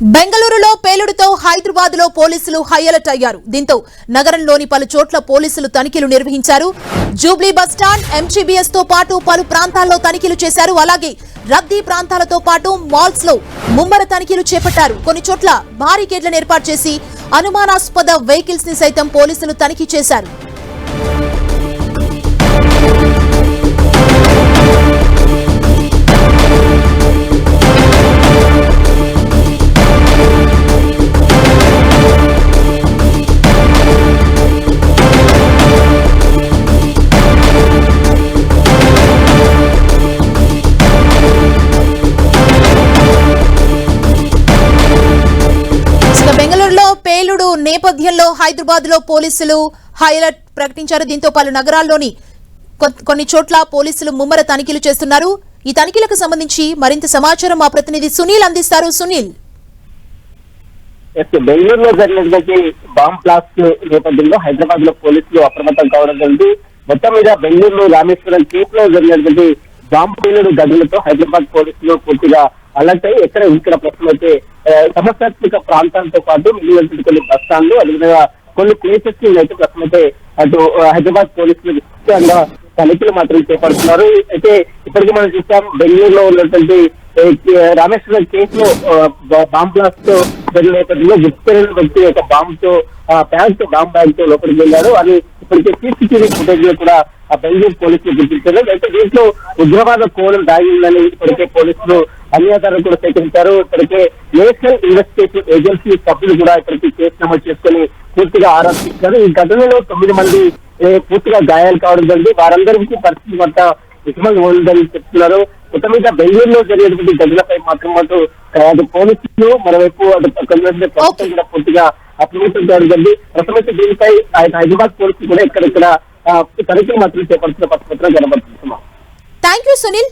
బెంగళూరులో పేలుడుతో హైదరాబాద్ లో పోలీసులు హై అలర్ట్ అయ్యారు. దీంతో నగరంలోని పలు చోట్ల పోలీసులు తనిఖీలు నిర్వహించారు. జూబ్లీ బస్టాండ్, ఎంజీబీఎస్ తో పాటు పలు ప్రాంతాల్లో తనిఖీలు చేశారు. అలాగే రద్దీ ప్రాంతాలతో పాటు మాల్స్ లో ముమ్మర తనిఖీలు చేపట్టారు. కొన్ని చోట్ల బారికేడ్లను ఏర్పాటు చేసి అనుమానాస్పద వెహికల్స్ ని సైతం పోలీసులు తనిఖీ చేశారు. బెంగళూరులో పేలుడు నేపథ్యంలో హైదరాబాద్ లో పోలీసులు హై అలర్ట్ ప్రకటించారు. దీంతో పలు నగరాల్లోని కొన్ని చోట్ల పోలీసులు ముమ్మర తనిఖీలు చేస్తున్నారు. ఈ తనిఖీలకు సంబంధించి మరింత సమాచారం మా ప్రతినిధి సునీల్ అందిస్తారు. సునీల్, బెంగళూరులో జరిగినటువంటి బాంబ్ బ్లాస్ట్ నేపథ్యంలో హైదరాబాద్ లో పోలీసులు అప్రమత్తం కావడం జరిగింది. మొత్తం మీద బెంగళూరు రామేశ్వరం కేఫ్ లో జరిగినటువంటి బాంబ్ పేలుడు ఘటనలతో హైదరాబాద్ పోలీసులు పూర్తిగా అలర్ట్ అయ్యి ఇక్కడ ప్రస్తుతం అయితే సమస్యాత్మక ప్రాంతాలతో పాటు మిగిలినటువంటి కొన్ని బస్టాండ్లు, అదేవిధంగా కొన్ని ప్లేసెస్ కి అయితే ప్రస్తుతం అయితే అటు హైదరాబాద్ పోలీసులు విస్తృతంగా తనిఖీలు మాత్రం చేపడుతున్నారు. అయితే ఇప్పటికీ మనం చూసాం బెంగళూరులో ఉన్నటువంటి రామేశ్వరం కేసులో బాంబ్ బ్లాస్ట్ తో జరిగిన నేపథ్యంలో గుర్తుపెరిగిన వ్యక్తి ఒక బాంబుతో బాంబ్ బ్యాగ్ తో లోపలికి వెళ్ళారు. అది ఇప్పటికే సీసీటీవీ ఫుటేజ్ లో కూడా బెంగళూరు పోలీసులు గుర్తించారు. అయితే దీంట్లో ఉగ్రవాద కోణం దాగిందని ఇప్పటికే పోలీసులు అన్ని ఆధారాలు కూడా సేకరించారు. ఇప్పటికే నేషనల్ ఇన్వెస్టిగేషన్ ఏజెన్సీ సభ్యులు కూడా ఇప్పటికీ కేసు నమోదు చేసుకుని పూర్తిగా ఆరా తీశారు. ఈ ఘటనలో 9 మంది పూర్తిగా గాయాలు కావడం జరిగింది. వారందరికీ పరిస్థితి వద్ద విషమంగా ఉందని చెప్తున్నారు. మొత్తం మీద బెంగళూరులో జరిగేటువంటి ఘటనపై మాత్రం అటు పోలీసులు, మరోవైపు అటు ప్రభుత్వం కూడా పూర్తిగా అప్రమత్తం కావడం జరిగింది. ప్రస్తుతం దీనిపై హైదరాబాద్ పోలీసులు కూడా ఇక్కడిక్కడ తనిఖీలు మాత్రం చేపడుతున్న పరిస్థితుల్లో కనబడుతున్నాం. Thank you Sunil.